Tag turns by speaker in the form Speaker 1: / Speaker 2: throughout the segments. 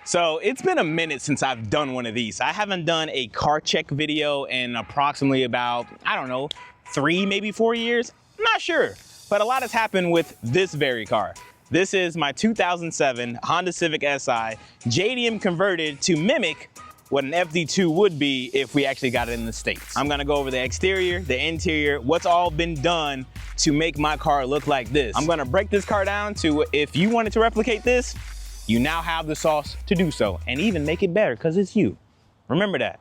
Speaker 1: So it's been a minute since I've done one of these. I haven't done a car check video in approximately about, I don't know, 3, maybe 4 years. I'm not sure, but a lot has happened with this very car. This is my 2007 Honda Civic Si, JDM converted to mimic what an FD2 would be if we actually got it in the States. I'm gonna go over the exterior, the interior, what's all been done to make my car look like this. I'm gonna break this car down to, if you wanted to replicate this, you now have the sauce to do so, and even make it better, because it's you. Remember that.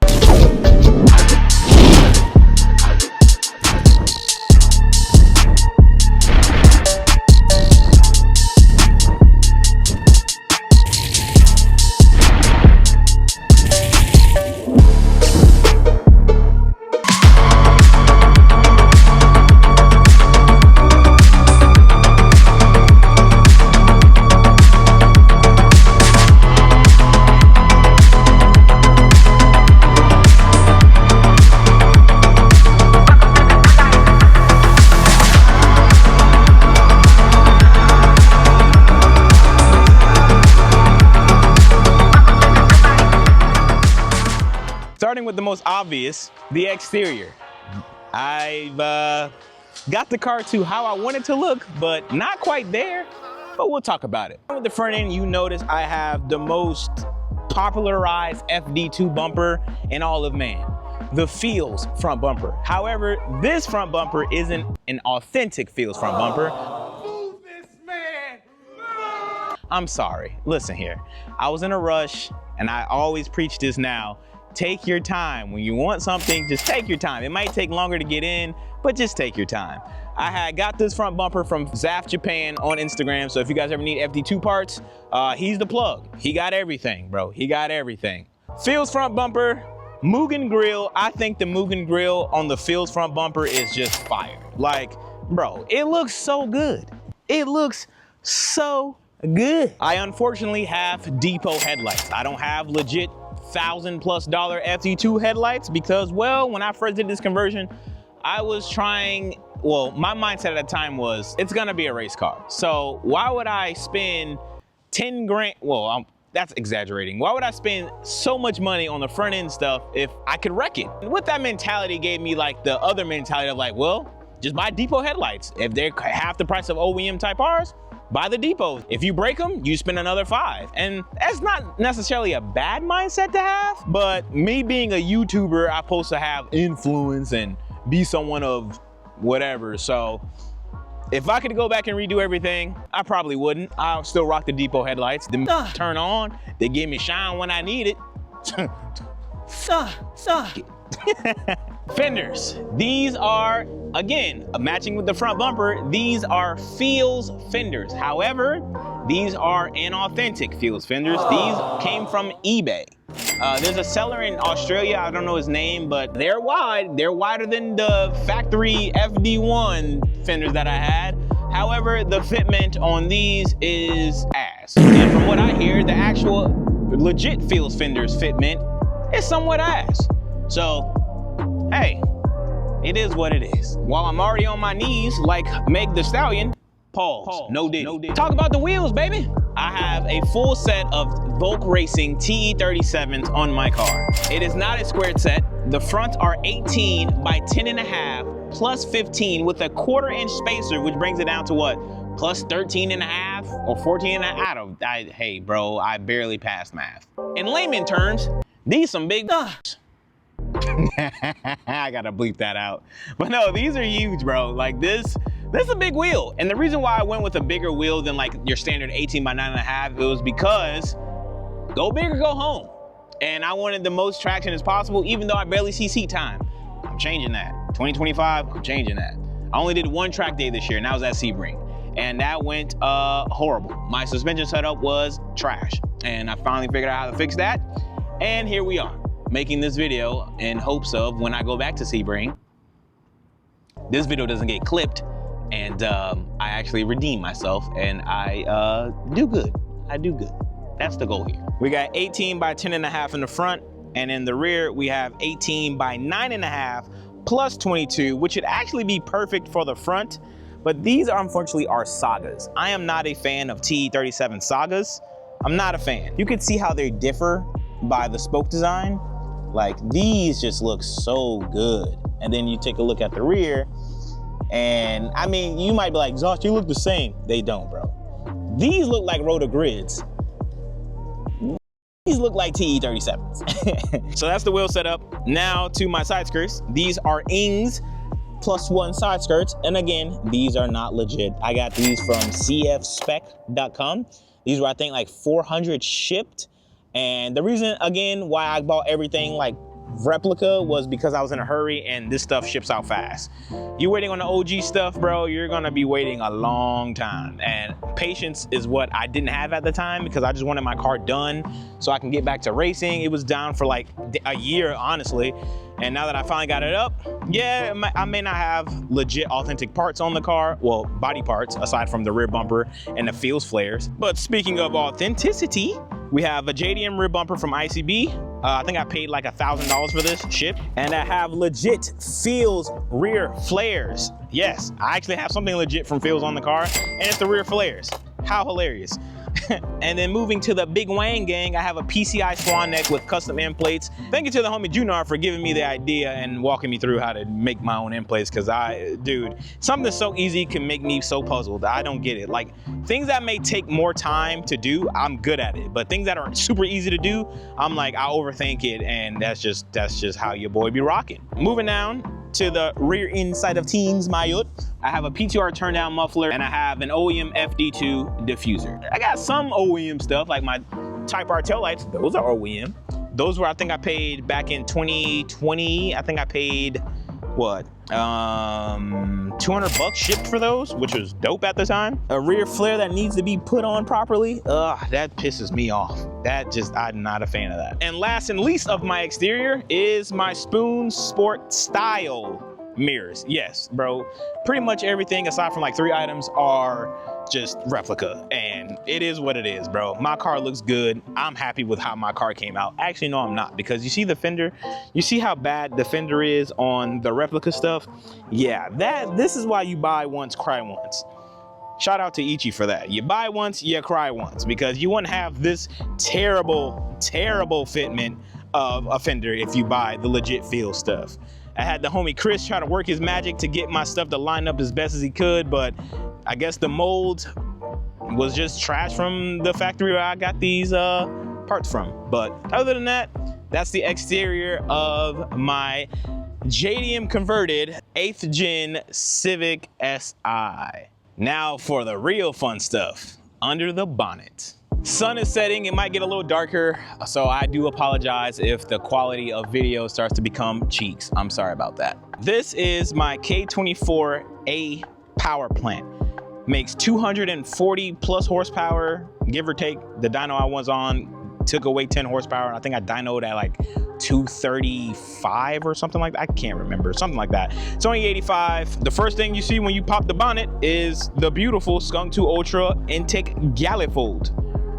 Speaker 1: Starting with the most obvious, the exterior. I've got the car to how I want it to look, but not quite there, but we'll talk about it. With the front end, you notice I have the most popularized FD2 bumper in all of man, the Feels front bumper. However, this front bumper isn't an authentic Feels front bumper.
Speaker 2: Move this man!
Speaker 1: I'm sorry, listen here. I was in a rush, and I always preach this now. Take your time. When you want something, just take your time. It might take longer to get in, but just take your time. I had got this front bumper from Zaf Japan on Instagram, so if you guys ever need FD2 parts, he's the plug. He got everything, bro. He got everything. Feels front bumper, Mugen grill. I think the Mugen grill on the Feels front bumper is just fire. Like, bro, it looks so good. It looks so good. I unfortunately have DEPO headlights. I don't have legit $1,000+ FD2 headlights because, well, when I first did this conversion, I was trying, well, my mindset at the time was, it's gonna be a race car. So why would I spend 10 grand, well, that's exaggerating. Why would I spend so much money on the front end stuff if I could wreck it? And with that mentality gave me like the other mentality of like, well, just buy DEPO headlights. If they're half the price of OEM type R's, buy the DEPOs. If you break them, you spend another $5. And that's not necessarily a bad mindset to have, but me being a YouTuber, I'm supposed to have influence and be someone of whatever. So if I could go back and redo everything, I probably wouldn't. I'll still rock the DEPO headlights. Them turn on, they give me shine when I need it. Fenders. These are, again, matching with the front bumper, these are Feels fenders. However, these are inauthentic Feels fenders. These came from eBay. There's a seller in Australia, I don't know his name, but they're wide. They're wider than the factory FD1 fenders that I had. However, the fitment on these is ass. And from what I hear, the actual legit Feels fenders fitment is somewhat ass. So, hey, it is what it is. While I'm already on my knees, like Meg the Stallion, pause. No diddy. Talk about the wheels, baby. I have a full set of Volk Racing TE37s on my car. It is not a squared set. The fronts are 18 by 10.5 plus 15 with a 1/4 inch spacer, which brings it down to what? Plus 13.5 or 14.5. Hey, bro, I barely passed math. In layman terms, these some big I gotta bleep that out. But no, these are huge, bro. Like this is a big wheel. And the reason why I went with a bigger wheel than like your standard 18 by 9.5, it was because go big or go home. And I wanted the most traction as possible, even though I barely see seat time. I'm changing that. 2025, I'm changing that. I only did 1 track day this year, and that was at Sebring. And that went horrible. My suspension setup was trash. And I finally figured out how to fix that. And here we are, making this video in hopes of when I go back to Sebring, this video doesn't get clipped and I actually redeem myself and I do good. I do good. That's the goal here. We got 18 by 10.5 in the front, and in the rear we have 18 by 9.5 plus 22, which should actually be perfect for the front, but these are unfortunately are Sagas. I am not a fan of TE37 Sagas. I'm not a fan. You can see how they differ by the spoke design. Like these just look so good. And then you take a look at the rear and I mean, you might be like, Zosh, you look the same. They don't, bro. These look like rotor grids. These look like TE37s. So that's the wheel setup. Now to my side skirts. These are INGS+1 side skirts. And again, these are not legit. I got these from cfspec.com. These were, I think, like 400 shipped. And the reason, again, why I bought everything like replica was because I was in a hurry and this stuff ships out fast. You're waiting on the OG stuff, bro, you're gonna be waiting a long time. And patience is what I didn't have at the time because I just wanted my car done so I can get back to racing. It was down for like a year, honestly. And now that I finally got it up, yeah, I may not have legit authentic parts on the car, well, body parts, aside from the rear bumper and the feels flares. But speaking of authenticity, we have a JDM rear bumper from ICB. I think I paid like $1,000 for this ship. And I have legit Feels rear flares. Yes, I actually have something legit from Feels on the car, and it's the rear flares. How hilarious. And then moving to the big Wang gang, I have a PCI Swan neck with custom end plates. Thank you to the homie Junar for giving me the idea and walking me through how to make my own end plates, because dude, something so easy can make me so puzzled. I don't get it. Like, things that may take more time to do, I'm good at it. But things that are super easy to do, I'm like, I overthink it, and that's just how your boy be rocking. Moving down to the rear inside of Teens Mayut, I have a PTR turn down muffler and I have an OEM FD2 diffuser. I got some OEM stuff like my Type R taillights, those are OEM. Those were, I think I paid back in 2020, I think I paid, what, 200 bucks shipped for those, which was dope at the time. A rear flare that needs to be put on properly, that pisses me off. I'm not a fan of that. And last and least of my exterior is my Spoon Sport Style mirrors. Yes, bro, pretty much everything aside from like 3 items are just replica, and it is what it is, bro. My car looks good. I'm happy with how my car came out. Actually, no, I'm not, because you see the fender, you see how bad the fender is on the replica stuff. Yeah, this is why you buy once, cry once. Shout out to Ichi for that. You buy once, you cry once, because you wouldn't have this terrible, terrible fitment of a fender if you buy the legit feel stuff. I had the homie Chris try to work his magic to get my stuff to line up as best as he could, but I guess the mold was just trash from the factory where I got these parts from. But other than that, that's the exterior of my JDM converted 8th gen Civic Si. Now for the real fun stuff, under the bonnet. Sun is setting, it might get a little darker, so I do apologize if the quality of video starts to become cheeks. I'm sorry about that. This is my K24A power plant. Makes 240 plus horsepower, give or take. The dyno I was on took away 10 horsepower, and I think I dynoed at like 235 or something like that. I can't remember, something like that. It's only 85. The first thing you see when you pop the bonnet is the beautiful Skunk2 Ultra intake Manifold.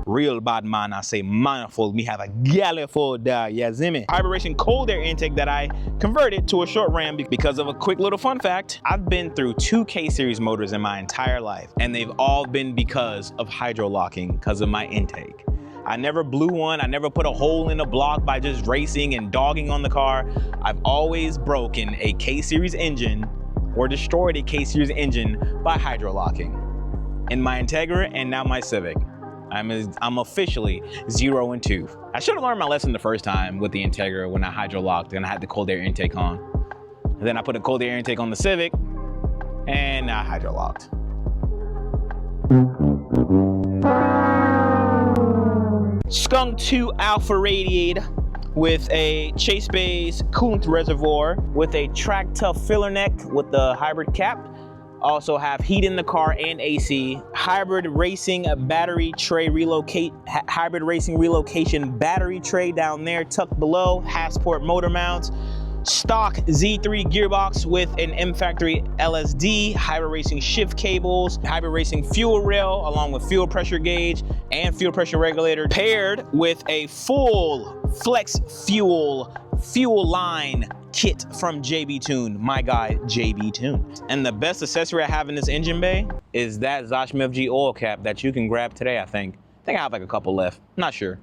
Speaker 1: Real bad man, I say Manifold. We have a Manifold there, yeah, Zimmy. Hybrid Racing cold air intake that I converted to a short ram because of a quick little fun fact. I've been through 2 K-Series motors in my entire life, and they've all been because of hydro locking, because of my intake. I never blew one, I never put a hole in a block by just racing and dogging on the car. I've always broken a K-Series engine or destroyed a K-Series engine by hydro locking. In my Integra and now my Civic. I'm officially 0 and 2. I should have learned my lesson the first time with the Integra when I hydro locked and I had the cold air intake on. And then I put a cold air intake on the Civic and I hydro locked. Skunk2 Alpha Radiator with a Chase Base Coolant Reservoir with a Tractuff filler neck with the hybrid cap. Also have heat in the car and AC. Hybrid Racing battery tray Hybrid Racing relocation battery tray down there tucked below. Hassport motor mounts. Stock Z3 gearbox with an MFactory LSD, Hybrid Racing shift cables, Hybrid Racing fuel rail along with fuel pressure gauge and fuel pressure regulator, paired with a full flex fuel line kit from JB Tune, my guy JB Tune. And the best accessory I have in this engine bay is that Zoshmfg Oil Cap that you can grab today, I think. think I have like a couple left, not sure.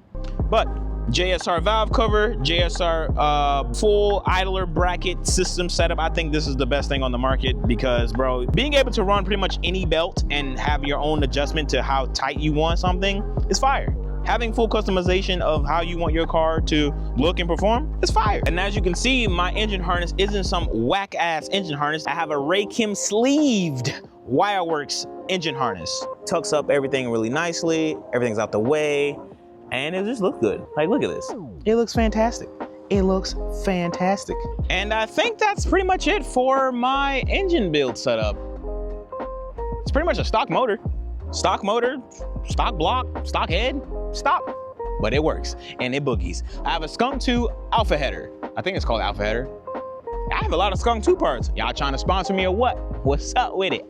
Speaker 1: But JSR valve cover, JSR full idler bracket system setup. I think this is the best thing on the market because, bro, being able to run pretty much any belt and have your own adjustment to how tight you want something is fire. Having full customization of how you want your car to look and perform is fire. And as you can see, my engine harness isn't some whack ass engine harness. I have a Raychem sleeved Wireworks engine harness. Tucks up everything really nicely, everything's out the way, and it just looks good. Like, look at this. It looks fantastic. It looks fantastic. And I think that's pretty much it for my engine build setup. It's pretty much a stock motor, stock block, stock head, stock. But it works, and it boogies. I have a Skunk2 alpha header. I think it's called alpha header. I have a lot of Skunk2 parts. Y'all trying to sponsor me or what? What's up with it?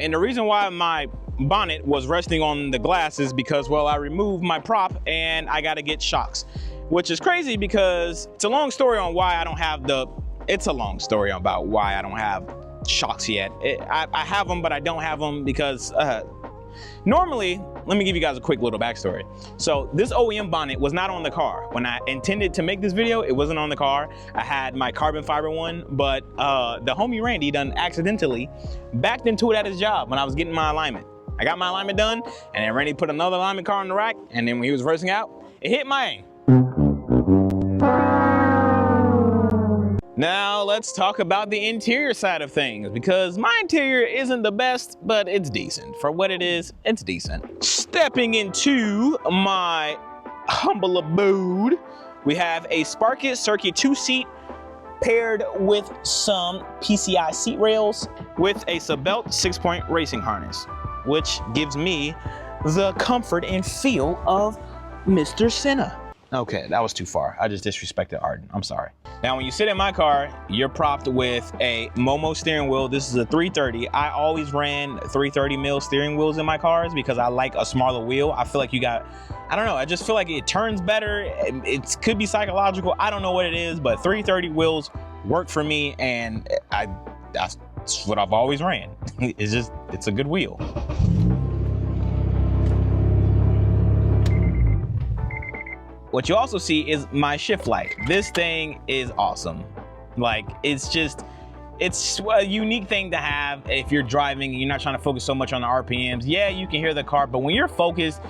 Speaker 1: And the reason why my bonnet was resting on the glass is because, well, I removed my prop and I got to get shocks, which is crazy because it's a long story on why I don't have it's a long story about why I don't have shocks yet. I have them, but I don't have them because normally, let me give you guys a quick little backstory. So this OEM bonnet was not on the car. When I intended to make this video, it wasn't on the car. I had my carbon fiber one, but the homie Randy done accidentally backed into it at his job when I was getting my alignment. I got my alignment done, and then Randy put another alignment car on the rack, and then when he was reversing out, it hit mine. Now let's talk about the interior side of things, because my interior isn't the best, but it's decent. For what it is, it's decent. Stepping into my humble abode, we have a Sparkit Circuit 2-seat paired with some PCI seat rails with a Subbelt 6-point racing harness, which gives me the comfort and feel of Mr. Senna. Okay, that was too far. I just disrespected Arden. I'm sorry. Now, when you sit in my car, you're propped with a Momo steering wheel. This is a 330. I always ran 330 mil steering wheels in my cars because I like a smaller wheel. I feel like I don't know, I just feel like it turns better. It could be psychological. I don't know what it is, but 330 wheels work for me, and that's what I've always ran. It's a good wheel. What you also see is my shift light. This thing is awesome. Like, it's a unique thing to have if you're driving and you're not trying to focus so much on the RPMs. Yeah, you can hear the car, but when you're focused,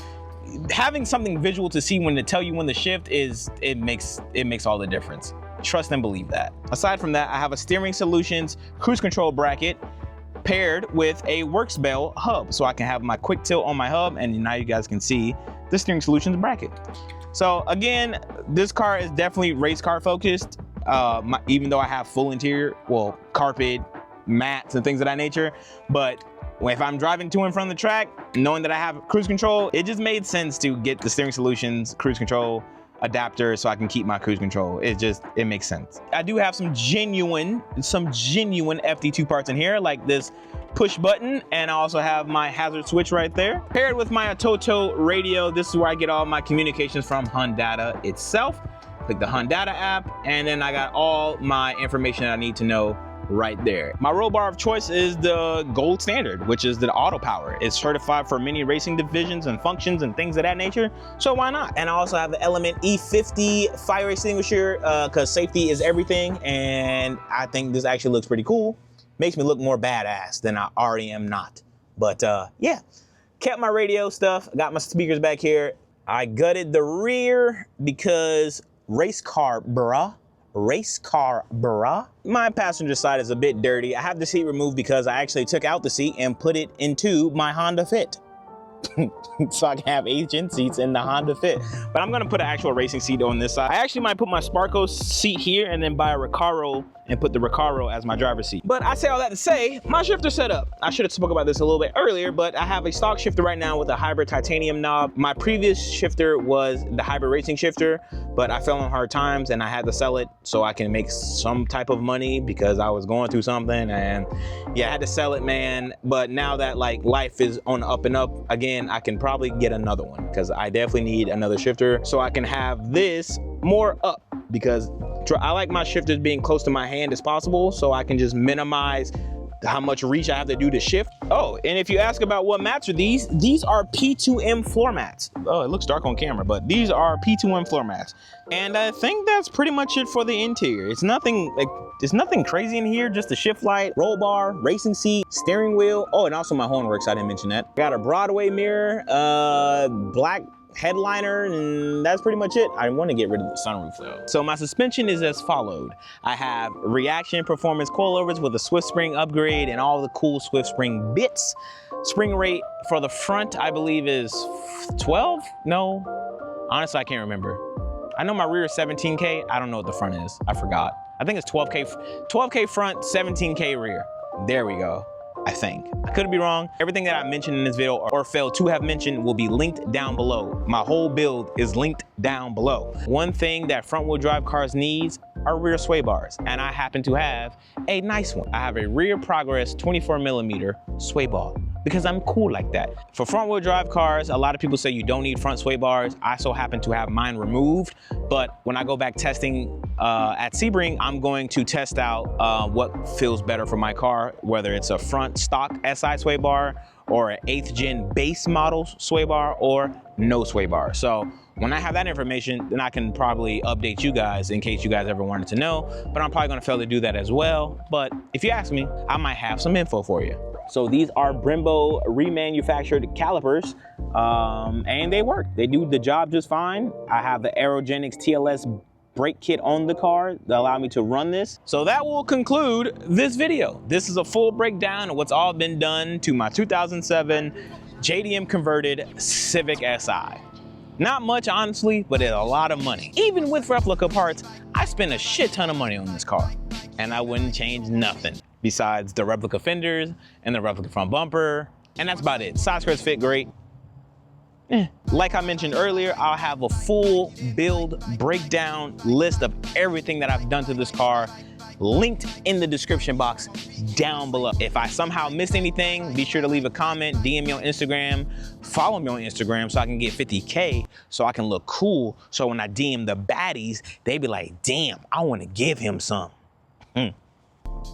Speaker 1: having something visual to see when to tell you when the shift is, it makes all the difference. Trust and believe that. Aside from that, I have a Steering Solutions cruise control bracket paired with a Works Bell hub, so I can have my quick tilt on my hub, and now you guys can see the Steering Solutions bracket. So again, this car is definitely race car focused. Even though I have full interior, well, carpet, mats, and things of that nature, but if I'm driving to and from the track, knowing that I have cruise control, it just made sense to get the Steering Solutions cruise control adapter so I can keep my cruise control. It makes sense. I do have some genuine FD2 parts in here, like this push button, and I also have my hazard switch right there. Paired with my Atoto radio, this is where I get all my communications from Hyundai itself. Click the Hyundai app, and then I got all my information I need to know right there. My roll bar of choice is the gold standard, which is the auto power. It's certified for many racing divisions and functions and things of that nature, so why not? And I also have the Element E50 fire extinguisher, because safety is everything, and I think this actually looks pretty cool. Makes me look more badass than I already am not. But yeah, kept my radio stuff, got my speakers back here. I gutted the rear because race car bruh. My passenger side is a bit dirty. I have the seat removed because I actually took out the seat and put it into my Honda Fit. so I can have 8th-gen seats in the Honda Fit. But I'm gonna put an actual racing seat on this side. I actually might put my Sparko seat here and then buy a Recaro and put the Recaro as my driver's seat. But I say all that to say, my shifter setup. I should have spoke about this a little bit earlier, but I have a stock shifter right now with a hybrid titanium knob. My previous shifter was the hybrid racing shifter, but I fell on hard times and I had to sell it so I can make some type of money because I was going through something, and yeah, I had to sell it, man. But now that like life is on the up and up again, I can probably get another one because I definitely need another shifter so I can have this more up, because I like my shifters being close to my hand as possible so I can just minimize how much reach I have to do to shift. Oh, and if you ask about what mats are these are P2M floor mats. Oh, it looks dark on camera, but these are P2M floor mats. And I think that's pretty much it for the interior. It's nothing like, there's nothing crazy in here, just a shift light, roll bar, racing seat, steering wheel. Oh, and also my horn works, I didn't mention that. Got a Broadway mirror, black headliner, and that's pretty much it. I want to get rid of the sunroof though. So my suspension is as followed. I have reaction performance coilovers with a Swift Spring upgrade and all the cool Swift Spring bits. Spring rate for the front, I believe, is 12? No, honestly, I can't remember. I know my rear is 17K. I don't know what the front is. I forgot. I think it's 12K front, 17K rear. There we go. I think. I could be wrong. Everything that I mentioned in this video or failed to have mentioned will be linked down below. My whole build is linked down below. One thing that front wheel drive cars needs are rear sway bars, and I happen to have a nice one. I have a rear progress 24mm sway bar because I'm cool like that. For front wheel drive cars, a lot of people say you don't need front sway bars. I so happen to have mine removed, but when I go back testing at Sebring, I'm going to test out what feels better for my car, whether it's a front stock SI sway bar or an 8th gen base model sway bar or no sway bar. So when I have that information, then I can probably update you guys in case you guys ever wanted to know, but I'm probably gonna fail to do that as well. But if you ask me, I might have some info for you. So these are Brembo remanufactured calipers, and they work. They do the job just fine. I have the Aerogenics TLS brake kit on the car that allow me to run this. So that will conclude this video. This is a full breakdown of what's all been done to my 2007 JDM converted Civic Si. Not much, honestly, but it's a lot of money. Even with replica parts, I spent a shit ton of money on this car, and I wouldn't change nothing besides the replica fenders and the replica front bumper, and that's about it. Side skirts fit great. Like I mentioned earlier, I'll have a full build breakdown list of everything that I've done to this car linked in the description box down below. If I somehow missed anything, be sure to leave a comment, DM me on Instagram, follow me on Instagram so I can get 50K so I can look cool. So when I DM the baddies, they be like, damn, I want to give him some.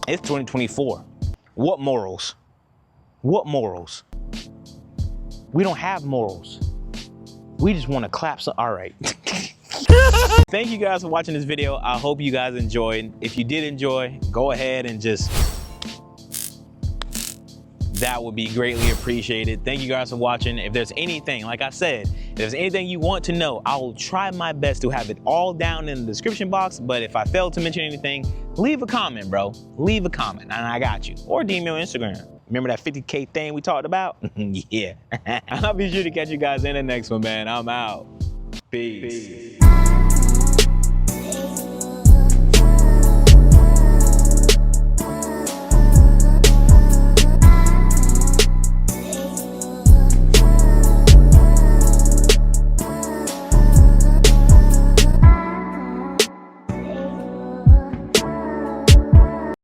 Speaker 1: It's 2024. What morals? What morals? We don't have morals. We just want to clap. So, all right. Thank you guys for watching this video. I hope you guys enjoyed. If you did enjoy, go ahead and just, that would be greatly appreciated. Thank you guys for watching. If there's anything, like I said, if there's anything you want to know, I will try my best to have it all down in the description box. But if I fail to mention anything, leave a comment, bro. Leave a comment and I got you. Or DM me on Instagram. Remember that 50K thing we talked about? Yeah. I'll be sure to catch you guys in the next one, man. I'm out. Peace.